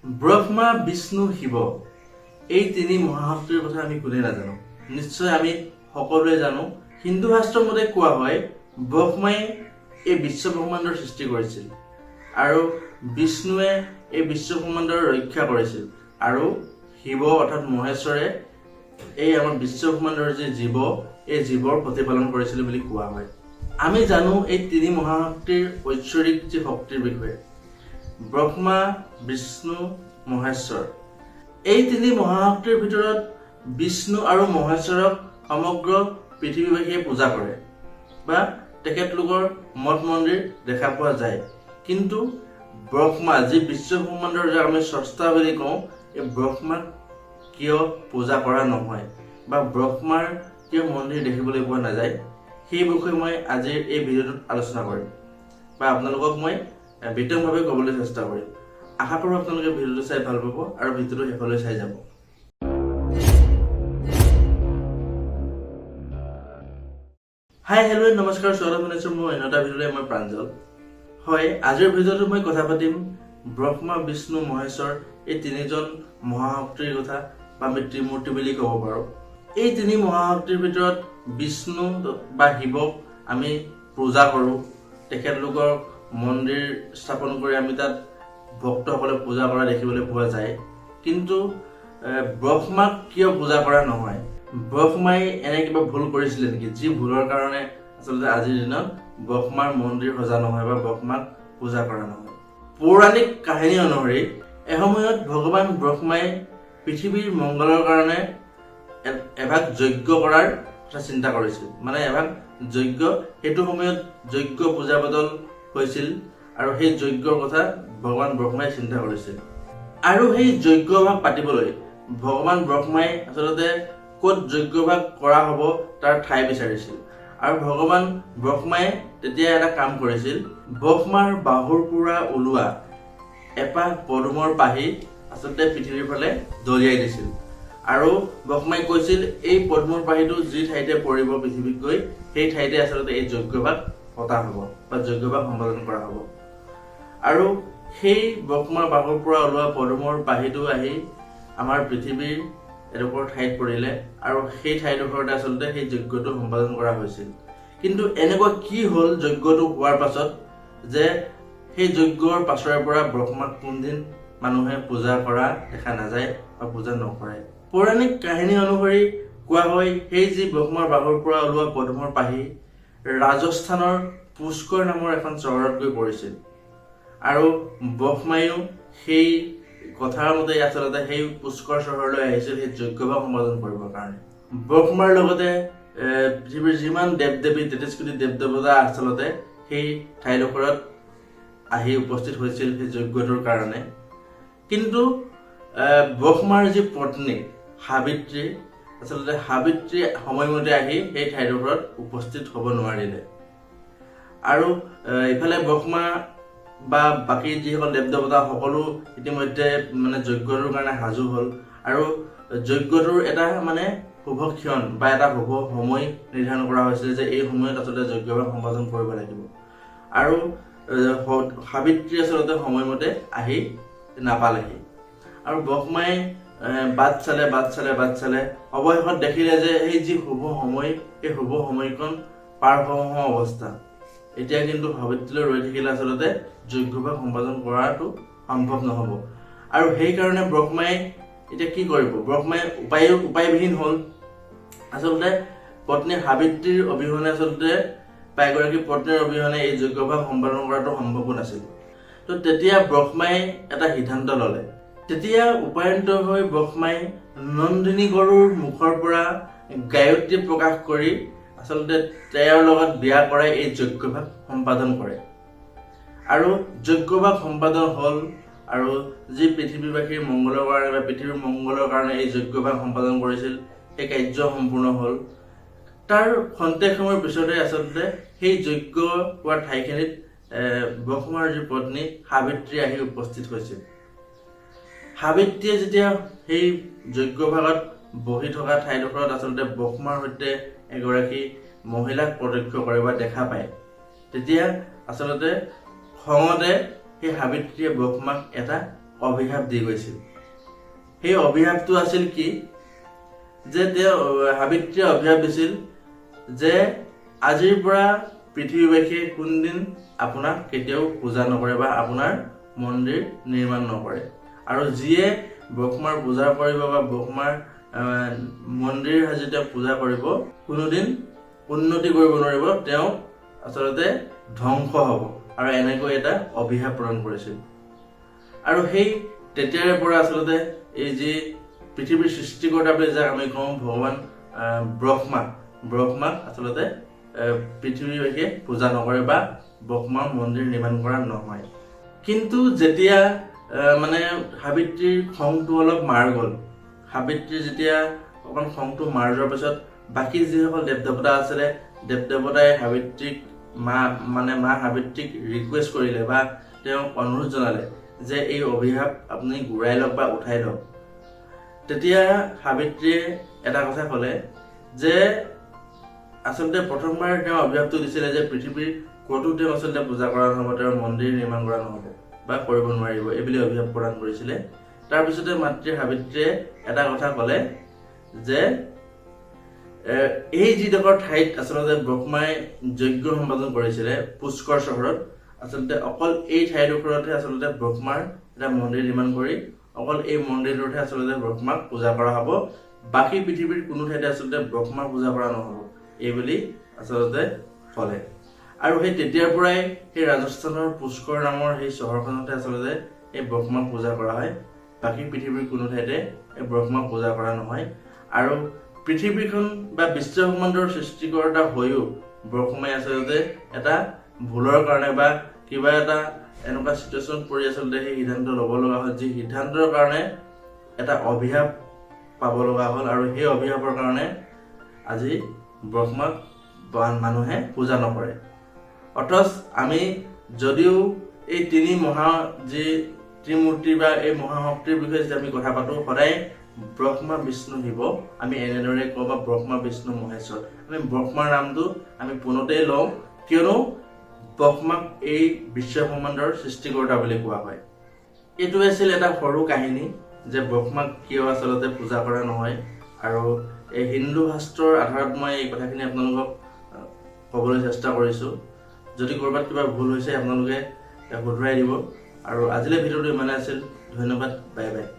ব্ৰহ্মা, বিষ্ণু, শিৱ এই তিনি মহাশক্তিৰ কথা আমি কোনে নাজানো। নিশ্চয় আমি সকলোৱে জানো। হিন্দু শাস্ত্ৰৰ মতে কোৱা হয় ব্ৰহ্মাই এই বিশ্ব ব্ৰহ্মাণ্ডৰ সৃষ্টি কৰিছিল আৰু বিষ্ণুৱে এই বিশ্ব ব্ৰহ্মাণ্ডৰ ৰক্ষা কৰিছিল আৰু শিৱ অৰ্থাৎ মহেশ্বৰে এই আমাৰ বিশ্ব ব্ৰহ্মাণ্ডৰ যে জীৱ এই জীৱৰ প্ৰতিপালন কৰিছিল বুলি কোৱা হয়। আমি জানো এই তিনি মহাশক্তিৰ ঐশ্বৰিক যি শক্তিৰ বিষয়ে। ব্ৰহ্মা, বিষ্ণু, মহেশ্বৰ এই তিনি মহাশক্তিৰ ভিতৰত বিষ্ণু আৰু মহেশ্বৰক সমগ্ৰ পৃথিৱীবাসীয়ে পূজা কৰে বা তেখেতলোকৰ মঠ মন্দিৰ দেখা পোৱা যায়। কিন্তু ব্ৰহ্মা যি বিশ্ব ব্ৰহ্মাণ্ডৰ যাক আমি স্ৰষ্টা বুলি কওঁ, এই ব্ৰহ্মাক কিয় পূজা কৰা নহয় বা ব্ৰহ্মাৰ কিয় মন্দিৰ দেখিবলৈ পোৱা নাযায়, সেই বিষয়ে মই আজিৰ এই ভিডিঅ'টোত আলোচনা কৰিম বা আপোনালোকক মই বিতংভাৱে ক'বলৈ চেষ্টা কৰিম। আশা কৰোঁ আপোনালোকে ভিডিঅ'টো চাই ভাল পাব আৰু ভিডিঅ'টো শেষলৈ চাই যাব। হাই হেল্ল' নমস্কাৰ, স্বাগতম জনাইছোঁ মোৰ অন্য এটা ভিডিঅ'লৈ। মই প্ৰাঞ্জল। হয়, আজিৰ ভিডিঅ'টোত মই কথা পাতিম ব্ৰহ্মা, বিষ্ণু, মহেশ্বৰ এই তিনিজন মহাশক্তিৰ কথা বা আমি ত্ৰিমূৰ্তি বুলি ক'ব পাৰোঁ। এই তিনি মহাশক্তিৰ ভিতৰত বিষ্ণু বা শিৱক আমি পূজা কৰোঁ। তেখেতলোকৰ মন্দিৰ স্থাপন কৰি আমি তাত ভক্তসকলে পূজা কৰা দেখিবলৈ পোৱা যায়। কিন্তু ব্ৰহ্মাক কিয় পূজা কৰা নহয়? ব্ৰহ্মাই এনে কিবা ভুল কৰিছিলে নেকি, যি ভুলৰ কাৰণে আচলতে আজিৰ দিনত ব্ৰহ্মাৰ মন্দিৰ সজা নহয় বা ব্ৰহ্মাক পূজা কৰা নহয়? পৌৰাণিক কাহিনী অনুসৰি এসময়ত ভগৱান ব্ৰহ্মাই পৃথিৱীৰ মংগলৰ কাৰণে এভাগ যজ্ঞ কৰাৰ কথা চিন্তা কৰিছিল। মানে এভাগ যজ্ঞ, সেইটো সময়ত যজ্ঞ পূজা পাতল হৈছিল আৰু সেই যজ্ঞৰ কথা ভগৱান ব্ৰহ্মাই চিন্তা কৰিছিল। আৰু সেই যজ্ঞভাগ পাতিবলৈ ভগৱান ব্ৰহ্মাই আচলতে ক'ত যজ্ঞভাগ কৰা হ'ব তাৰ ঠাই বিচাৰিছিল। আৰু ভগৱান ব্ৰহ্মাই তেতিয়া এটা কাম কৰিছিল, ব্ৰহ্মাৰ বাহুৰ পৰা ওলোৱা এপাহ পদুমৰ পাহি আচলতে পৃথিৱীৰ ফালে দলিয়াই দিছিল আৰু ব্ৰহ্মাই কৈছিল এই পদুমৰ পাহিটো যি ঠাইতে পৰিব পৃথিৱীত গৈ সেই ঠাইতে আচলতে এই যজ্ঞভাগ পতা হ'ব বা যজ্ঞভাগ সম্পাদন কৰা হ'ব। আৰু সেই ব্ৰহ্মাৰ বাহুৰ পৰা ওলোৱা পদুমৰ পাহিটো আহি আমাৰ পৃথিৱীৰ এডোখৰ ঠাইত পৰিলে আৰু সেই ঠাইডোখৰতে আচলতে সেই যজ্ঞটো সম্পাদন কৰা হৈছিল। কিন্তু এনেকুৱা কি হ'ল যজ্ঞটো হোৱাৰ পাছত যে সেই যজ্ঞৰ পাছৰে পৰা ব্ৰহ্মাক কোনদিন মানুহে পূজা কৰা দেখা নাযায় বা পূজা নকৰে? পৌৰাণিক কাহিনী অনুসৰি কোৱা হয় সেই যি ব্ৰহ্মাৰ বাহুৰ পৰা ওলোৱা পদুমৰ পাহি ৰাজস্থানৰ পুষ্কৰ নামৰ এখন চহৰত গৈ পৰিছিল আৰু ব্ৰহ্মায়ো সেই কথাৰ মতে আচলতে সেই পুষ্কৰ চহৰলৈ আহিছিল সেই যজ্ঞভাগ সম্পাদন কৰিবৰ কাৰণে। ব্ৰহ্মাৰ লগতে পৃথিৱীৰ যিমান দেৱ দেৱী 33 কোটি দেৱ দেৱতা আচলতে সেই ঠাইডোখৰত আহি উপস্থিত হৈছিল সেই যজ্ঞটোৰ কাৰণে। কিন্তু ব্ৰহ্মাৰ যি পত্নী সাবিত্ৰী, আচলতে সাবিত্ৰী সময়মতে আহি সেই ঠাইডোখৰত উপস্থিত হ'ব নোৱাৰিলে। আৰু ইফালে ব্ৰহ্মা বা বাকী যিসকল দেৱ দেৱতা সকলো ইতিমধ্যে মানে যজ্ঞটোৰ কাৰণে সাজু হ'ল আৰু যজ্ঞটোৰ এটা মানে শুভ ক্ষণ বা এটা শুভ সময় নিৰ্ধাৰণ কৰা হৈছিল যে এই সময়ত আচলতে যজ্ঞভাগ সম্পাদন কৰিব লাগিব। আৰু সাবিত্ৰী আচলতে সময়মতে আহি নাপালেহি আৰু ব্ৰহ্মাই বাট চালে অৱশেষত দেখিলে যে এই যি শুভ সময়, এই শুভ সময়কণ পাৰ হওঁ অৱস্থা। এতিয়া কিন্তু সাবিত্ৰীলৈ ৰৈ থাকিলে আচলতে যজ্ঞভাগ সম্পাদন কৰাটো সম্ভৱ নহ'ব। আৰু সেইকাৰণে ব্ৰহ্মাই এতিয়া কি কৰিব? ব্ৰহ্মাই উপায়বিহীন হ'ল। আচলতে পত্নী সাবিত্ৰীৰ অবিহনে আচলতে বা এগৰাকী পত্নীৰ অবিহনে এই যজ্ঞভাগ সম্পাদন কৰাটো সম্ভৱো নাছিল। তো তেতিয়া ব্ৰহ্মাই এটা সিদ্ধান্ত ল'লে। তেতিয়া উপায়ন্ত হৈ ব্ৰহ্মাই নন্দিনী গৰুৰ মুখৰ পৰা গায়ত্ৰী প্ৰকাশ কৰি আচলতে তেওঁৰ লগত বিয়া কৰাই এই যজ্ঞভাগ সম্পাদন কৰে আৰু যজ্ঞভাগ সম্পাদন হ'ল। আৰু যি পৃথিৱীবাসীৰ মংগলৰ কাৰণে বা পৃথিৱীৰ মংগলৰ কাৰণে এই যজ্ঞভাগ সম্পাদন কৰিছিল, সেই কাৰ্য সম্পূৰ্ণ হ'ল। তাৰ খন্তেক সময়ৰ পিছতে আচলতে সেই যজ্ঞ হোৱা ঠাইখিনিত ব্ৰহ্মাৰ যি পত্নী সাবিত্ৰী আহি উপস্থিত হৈছিল। সাবিত্ৰীয়ে যেতিয়া সেই যজ্ঞভাগত বহি থকা ঠাইডোখৰত আচলতে ব্ৰহ্মাৰ সৈতে এগৰাকী মহিলাক প্ৰত্যক্ষ কৰে বা দেখা পায়, তেতিয়া আচলতে খঙতে সেই সাবিত্ৰীয়ে ব্ৰহ্মাক এটা অভিশাপ দি গৈছিল। সেই অভিশাপটো আছিল কি, যে তেওঁ সাবিত্ৰীয়ে অভিশাপ দিছিল যে আজিৰ পৰা পৃথিৱীবাসীয়ে কোনদিন আপোনাক কেতিয়াও পূজা নকৰে বা আপোনাৰ মন্দিৰ নিৰ্মাণ নকৰে, আৰু যিয়ে ব্ৰহ্মাৰ পূজা কৰিব বা ব্ৰহ্মাৰ মন্দিৰ সাজি তেওঁ পূজা কৰিব কোনোদিন উন্নতি কৰিব নোৱাৰিব, তেওঁ আচলতে ধ্বংস হ'ব, আৰু এনেকৈ এটা অভিশাপ প্ৰদান কৰিছিল। আৰু সেই তেতিয়াৰে পৰা আচলতে এই যি পৃথিৱীৰ সৃষ্টিকৰ্তা বুলি যাক আমি কওঁ ভগৱান ব্ৰহ্মাক আচলতে পৃথিৱীবাসীয়ে পূজা নকৰে বা ব্ৰহ্মাৰ মন্দিৰ নিৰ্মাণ কৰা নহয়। কিন্তু যেতিয়া মানে সাবিত্ৰীৰ খংটো অলপ মাৰ গ'ল, সাবিত্ৰীৰ যেতিয়া অকণ খংটো মাৰ যোৱাৰ পিছত বাকী যিসকল দেৱ দেৱতা আছিলে, দেৱ দেৱতাই সাবিত্ৰীক মা সাবিত্ৰীক ৰিকুৱেষ্ট কৰিলে বা তেওঁক অনুৰোধ জনালে যে এই অভিশাপ আপুনি ঘূৰাই লওক বা উঠাই লওক। তেতিয়া সাবিত্ৰীয়ে এটা কথা ক'লে যে আচলতে প্ৰথমবাৰ তেওঁ অভিশাপটো দিছিলে যে পৃথিৱীৰ ক'তো তেওঁ আচলতে পূজা কৰা নহ'ব, তেওঁৰ মন্দিৰ নিৰ্মাণ কৰা নহ'ব বা কৰিব নোৱাৰিব, এইবুলি অভিশাপ প্ৰদান কৰিছিলে। তাৰপিছতে মাতৃ সাবিত্ৰীয়ে এটা কথা ক'লে যে এই যিডোখৰ ঠাইত আচলতে ব্ৰহ্মাই যজ্ঞ সম্পাদন কৰিছিলে পুষ্কৰ চহৰত, আচলতে অকল এই ঠাইডোখৰতহে আচলতে ব্ৰহ্মাৰ এটা মন্দিৰ নিৰ্মাণ কৰি অকল এই মন্দিৰটোতহে আচলতে ব্ৰহ্মাক পূজা কৰা হ'ব, বাকী পৃথিৱীৰ কোনো ঠাইতে আচলতে ব্ৰহ্মাক পূজা কৰা নহ'ব, এইবুলি আচলতে ক'লে। আৰু সেই তেতিয়াৰ পৰাই সেই ৰাজস্থানৰ পুষ্কৰ নামৰ সেই চহৰখনতে আচলতে এই ব্ৰহ্মাক পূজা কৰা হয়, বাকী পৃথিৱীৰ কোনো ঠাইতে এই ব্ৰহ্মাক পূজা কৰা নহয়। আৰু পৃথিৱীখন বা বিশ্বব্ৰহ্মাণ্ডৰ সৃষ্টিকৰ্তা হৈও ব্ৰহ্মাই আচলতে এটা ভুলৰ কাৰণে বা কিবা এটা এনেকুৱা চিটুৱেশ্যনত পৰি আচলতে সেই সিদ্ধান্ত ল'ব লগা হ'ল, যি সিদ্ধান্তৰ কাৰণে এটা অভিশাপ পাব লগা হ'ল, আৰু সেই অভিশাপৰ কাৰণে আজি ব্ৰহ্মাক মানুহে পূজা নকৰে। অথচ আমি যদিও এই যি ত্ৰিমূৰ্তি বা এই মহাশক্তিৰ বিষয়ে যেতিয়া আমি কথা পাতোঁ, সদায় ব্ৰহ্মা বিষ্ণু শিৱ আমি এনেদৰে কওঁ, বা ব্ৰহ্মা বিষ্ণু মহেশ্বৰ, আমি ব্ৰহ্মাৰ নামটো আমি পোনতেই লওঁ, কিয়নো ব্ৰহ্মাক এই বিশ্বব্ৰহ্মাণ্ডৰ সৃষ্টিকৰ্তা বুলি কোৱা হয়। এইটো আছিল এটা সৰু কাহিনী যে ব্ৰহ্মাক কিয় আচলতে পূজা কৰা নহয়, আৰু এই হিন্দু শাস্ত্ৰৰ আধাৰত মই এই কথাখিনি আপোনালোকক ক'বলৈ চেষ্টা কৰিছোঁ। যদি ক'ৰবাত কিবা ভুল হৈছে আপোনালোকে শুধৰাই দিব। আৰু আজিলৈ ভিডিঅ'টো ইমানে আছিল। ধন্যবাদ, বাই বাই।